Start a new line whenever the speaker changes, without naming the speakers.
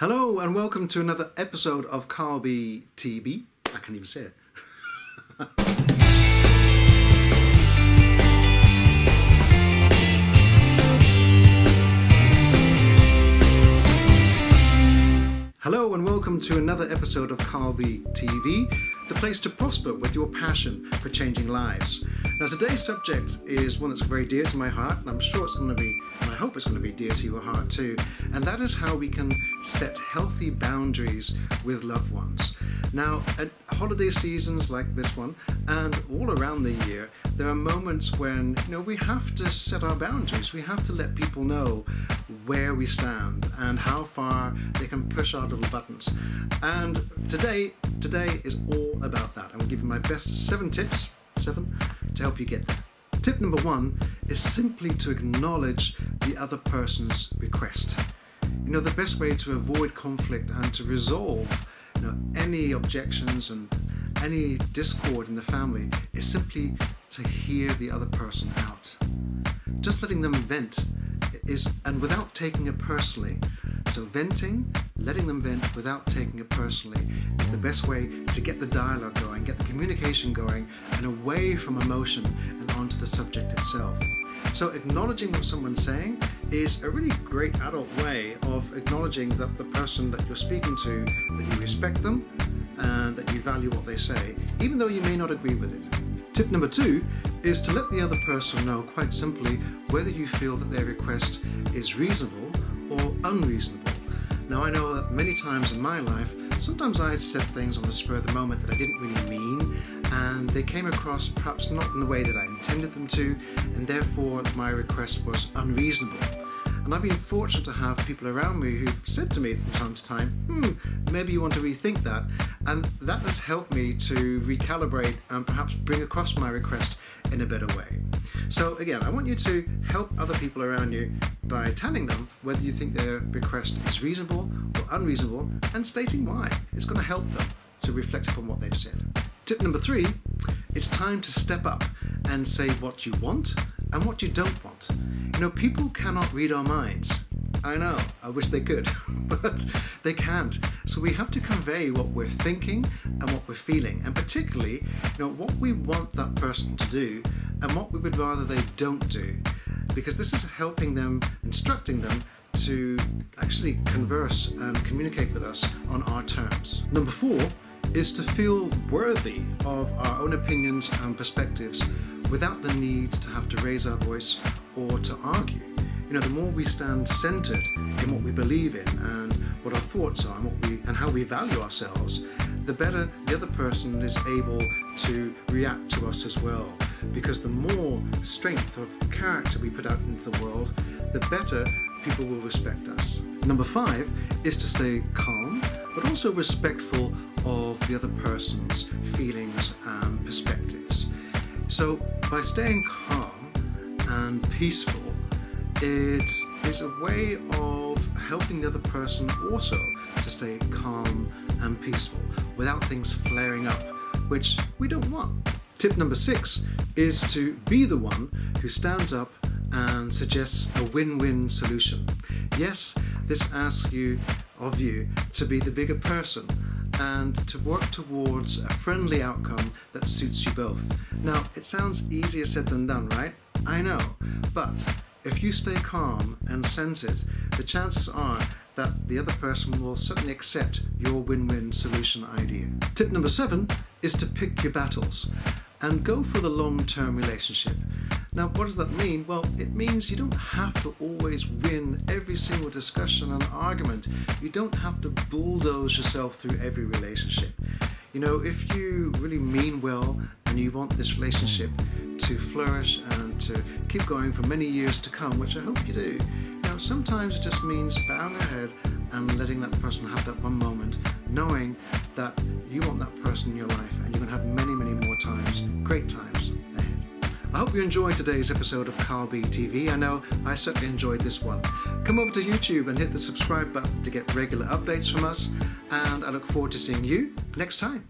Hello and welcome to another episode of Carby TB. I can't even say it. Hello and welcome to another episode of Carby TV, the place to prosper with your passion for changing lives. Now today's subject is one that's very dear to my heart, and I'm sure it's going to be, and I hope it's going to be dear to your heart too, and that is how we can set healthy boundaries with loved ones. Now at holiday seasons like this one and all around the year, there are moments when we have to set our boundaries. We have to let people know where we stand and how far they can push our little buttons. And today is all about that. I'm going to give you my best seven tips to help you get there. Tip number one is simply to acknowledge the other person's request. The best way to avoid conflict and to resolve any objections and any discord in the family is simply to hear the other person out. Just letting them vent and without taking it personally. So venting, letting them vent without taking it personally is the best way to get the dialogue going, get the communication going, and away from emotion and onto the subject itself. So acknowledging what someone's saying is a really great adult way of acknowledging that the person that you're speaking to, that you respect them and that you value what they say, even though you may not agree with it. Tip number two is to let the other person know quite simply whether you feel that their request is reasonable or unreasonable. Now I know that many times in my life, sometimes I said things on the spur of the moment that I didn't really mean, and they came across perhaps not in the way that I intended them to, and therefore my request was unreasonable. And I've been fortunate to have people around me who've said to me from time to time, maybe you want to rethink that. And that has helped me to recalibrate and perhaps bring across my request in a better way. So again, I want you to help other people around you by telling them whether you think their request is reasonable or unreasonable and stating why. It's going to help them to reflect upon what they've said. Tip number three, it's time to step up and say what you want and what you don't want. People cannot read our minds. I know, I wish they could, but they can't. So we have to convey what we're thinking and what we're feeling, and particularly, what we want that person to do and what we would rather they don't do, because this is helping them, instructing them to actually converse and communicate with us on our terms. Number four is to feel worthy of our own opinions and perspectives without the need to have to raise our voice or to argue. The more we stand centered in what we believe in and what our thoughts are and how we value ourselves, the better the other person is able to react to us as well. Because the more strength of character we put out into the world, the better people will respect us. Number five is to stay calm, but also respectful of the other person's feelings and perspectives. So by staying calm and peaceful, it is a way of helping the other person also to stay calm and peaceful without things flaring up, which we don't want. Tip number six is to be the one who stands up and suggests a win-win solution. Yes, this asks of you to be the bigger person and to work towards a friendly outcome that suits you both. Now, it sounds easier said than done, right? I know, but if you stay calm and centered, the chances are that the other person will certainly accept your win-win solution idea. Tip number seven is to pick your battles and go for the long-term relationship. Now, what does that mean? Well, it means you don't have to always win every single discussion and argument. You don't have to bulldoze yourself through every relationship. If you really mean well and you want this relationship to flourish and to keep going for many years to come, which I hope you do, sometimes it just means bowing ahead and letting that person have that one moment, knowing that you want that person in your life and you're going to have many, many more times, great times ahead. I hope you enjoyed today's episode of Carby TV. I know I certainly enjoyed this one. Come over to YouTube and hit the subscribe button to get regular updates from us, and I look forward to seeing you next time.